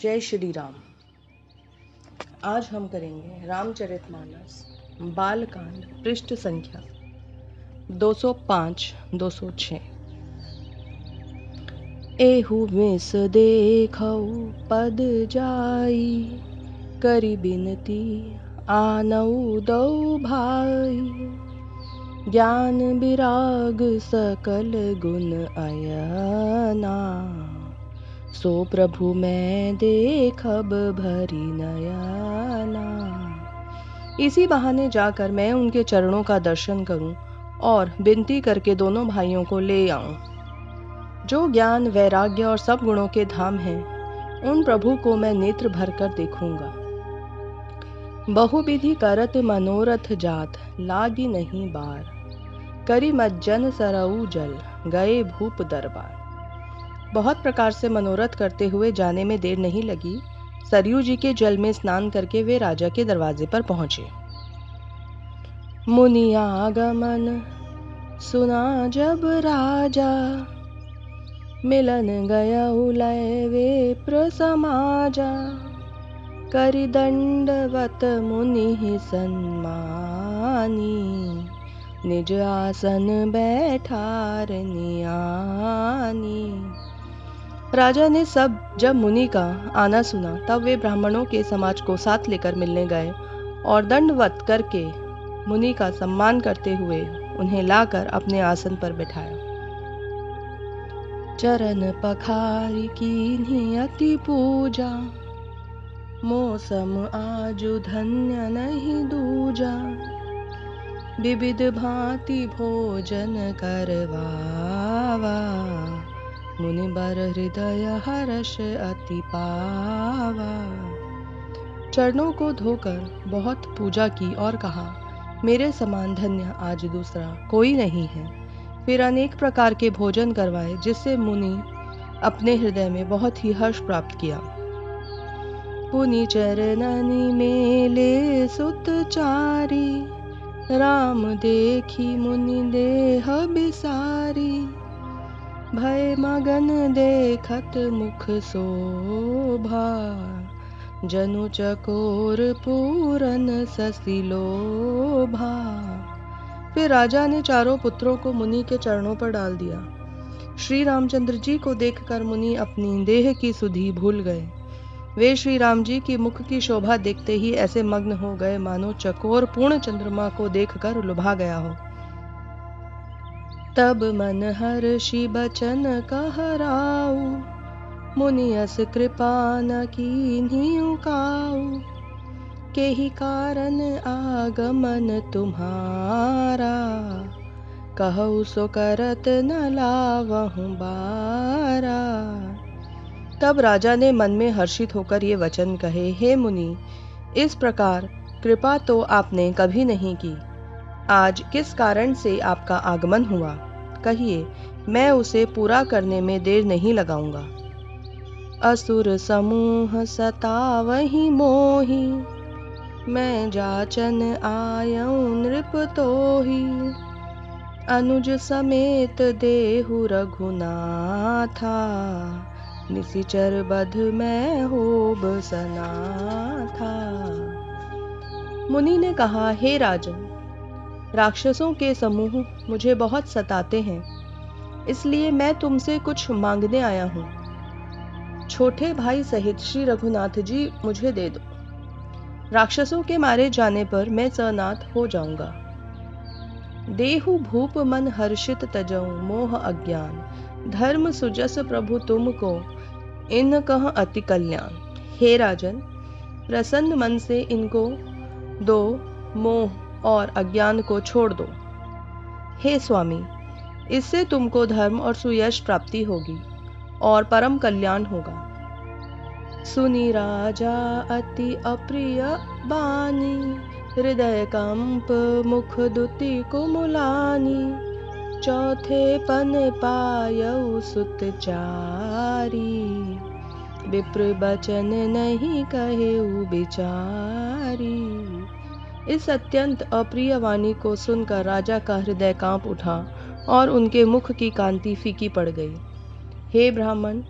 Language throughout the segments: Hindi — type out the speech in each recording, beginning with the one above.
जय श्री राम। आज हम करेंगे रामचरितमानस बालकांड पृष्ठ संख्या 205-206। एहु मिस देखौ पद जाई, करी बिनती आनऊ दौ भाई। ज्ञान विराग सकल गुण अयना, सो प्रभु मैं देखब भरी नयना। इसी बहाने जाकर मैं उनके चरणों का दर्शन करूं और विनती करके दोनों भाइयों को ले आऊं। जो ज्ञान वैराग्य और सब गुणों के धाम हैं, उन प्रभु को मैं नेत्र भरकर देखूंगा। बहुविधि करत मनोरथ जात, लागी नहीं बार। करी मज्जन सरऊ जल, गए भूप दरबार। बहुत प्रकार से मनोरथ करते हुए जाने में देर नहीं लगी। सरयू जी के जल में स्नान करके वे राजा के दरवाजे पर पहुंचे। मुनि आगमन सुना जब राजा, मिलन गया लय विप्र समाजा। करि दंडवत मुनि सन्मानी, निज आसन बैठार नियानी। राजा ने जब मुनि का आना सुना, तब वे ब्राह्मणों के समाज को साथ लेकर मिलने गए और दंडवत करके मुनि का सम्मान करते हुए उन्हें लाकर अपने आसन पर बैठाया। चरण पखारी कीन्ही अति पूजा, मौसम आजु धन्य नहीं दूजा। विविध भांति भोजन करवावा, मुनि बर हृदय हर्ष अति पावा। चरणों को धोकर बहुत पूजा की और कहा, मेरे समान धन्य आज दूसरा कोई नहीं है। फिर अनेक प्रकार के भोजन करवाए, जिससे मुनि अपने हृदय में बहुत ही हर्ष प्राप्त किया। पुनि चरणनि मेले सुत चारी, राम देखी मुनि देह बिसारी। भय मगन देखत मुख शोभा, जनु चकोर पूरन ससिलोभा। फिर राजा ने चारों पुत्रों को मुनि के चरणों पर डाल दिया। श्री रामचंद्र जी को देखकर मुनि अपनी देह की सुधि भूल गए। वे श्री राम जी की मुख की शोभा देखते ही ऐसे मग्न हो गए, मानो चकोर पूर्ण चंद्रमा को देखकर लुभा गया हो। तब मन हर्षि बचन कहराऊ, मुनियस कृपा न कीन्ही काऊ। केहि कारण आगमन तुम्हारा, कहु सो करत न लावहु बारा। तब राजा ने मन में हर्षित होकर ये वचन कहे, हे मुनि, इस प्रकार कृपा तो आपने कभी नहीं की। आज किस कारण से आपका आगमन हुआ, कहिए, मैं उसे पूरा करने में देर नहीं लगाऊंगा। असुर समूह सतावहि मोहि, मैं जाचन आयऊ नृप तोहि। अनुज समेत देहु रघुनाथा, निशिचर बध मैं होब सनाथा। मुनि ने कहा, हे राजन, राक्षसों के समूह मुझे बहुत सताते हैं, इसलिए मैं तुमसे कुछ मांगने आया हूँ। छोटे भाई सहित श्री रघुनाथ जी मुझे दे दो। राक्षसों के मारे जाने पर मैं सनाथ हो जाऊंगा। देहु भूप मन हर्षित तजऊ, मोह अज्ञान। धर्म सुजस प्रभु तुमको, इन कह अति कल्याण। हे राजन, प्रसन्न मन से इनको दो, मोह और अज्ञान को छोड़ दो। हे स्वामी, इससे तुमको धर्म और सुयश प्राप्ति होगी और परम कल्याण होगा। सुनी राजा अति अप्रिय बानी, हृदय कंप मुख दुति कुमुलानी। चौथे पन पायऊ सुत चारी, विप्र बचन नहीं कहेऊ बिचारी। इस अत्यंत अप्रिय वाणी को सुनकर राजा का हृदय कांप उठा और उनके मुख की कांति फीकी पड़ गई। हे ब्राह्मण,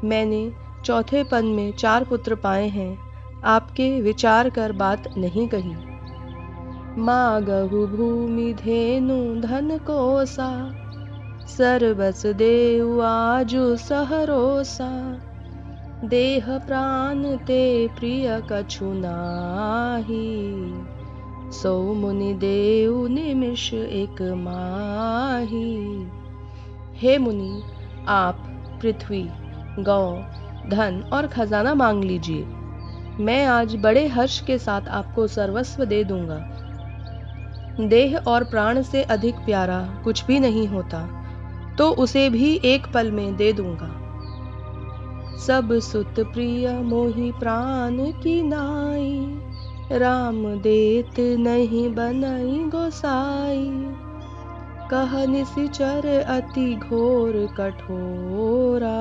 मैंने चौथे पन में 4 पुत्र पाए हैं, आपके विचार कर बात नहीं कही। मागहु भूमि धेनु धन कोसा, सर्वस देउ आजु सहरोसा। देह प्राण ते प्रिय कछु नाही, सो मुनि देउ निमिष एक माही। हे मुनि, आप पृथ्वी, गौ, धन और खजाना मांग लीजिए। मैं आज बड़े हर्ष के साथ आपको सर्वस्व दे दूंगा। देह और प्राण से अधिक प्यारा कुछ भी नहीं होता, तो उसे भी एक पल में दे दूंगा। सब सुत प्रिय मोहि प्राण की नाई, राम देत नहीं बनई गोसाई। कह निशिचर अति घोर कठोरा,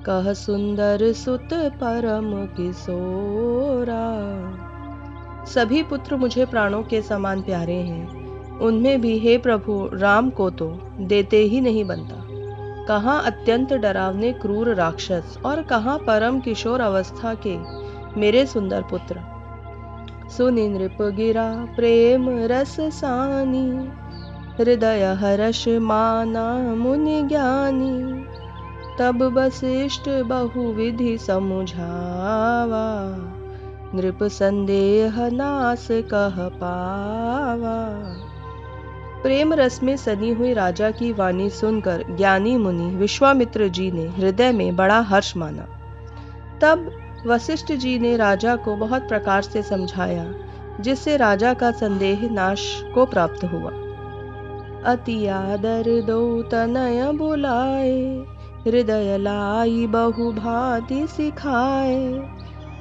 कह सुंदर सुत परम किशोरा। सभी पुत्र मुझे प्राणों के समान प्यारे हैं, उनमें भी हे प्रभु राम को तो देते ही नहीं बनता। कहाँ अत्यंत डरावने क्रूर राक्षस और कहाँ परम किशोर अवस्था के मेरे सुंदर पुत्र। सुनि नृप गिरा प्रेम रस सानी, हृदय हर्ष माना मुनि ज्ञानी। तब वशिष्ठ बहुविधि समुझावा, नृप संदेह नास कह पावा। प्रेम रस में सनी हुई राजा की वाणी सुनकर ज्ञानी मुनि विश्वामित्र जी ने हृदय में बड़ा हर्ष माना। तब वशिष्ठ जी ने राजा को बहुत प्रकार से समझाया, जिससे राजा का संदेह नाश को प्राप्त हुआ। अति आदर दो तनय बुलाए, हृदय लाई बहु भांति सिखाए।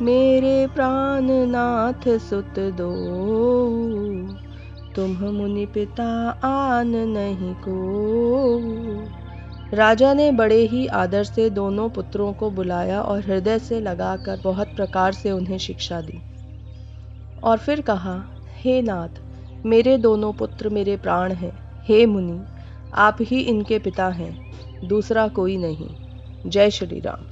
मेरे प्राण नाथ सुत दो, तुम मुनि पिता आन नहीं को। राजा ने बड़े ही आदर से दोनों पुत्रों को बुलाया और हृदय से लगाकर बहुत प्रकार से उन्हें शिक्षा दी। और फिर कहा, हे नाथ, मेरे दोनों पुत्र मेरे प्राण हैं। हे मुनि, आप ही इनके पिता हैं, दूसरा कोई नहीं। जय श्री राम।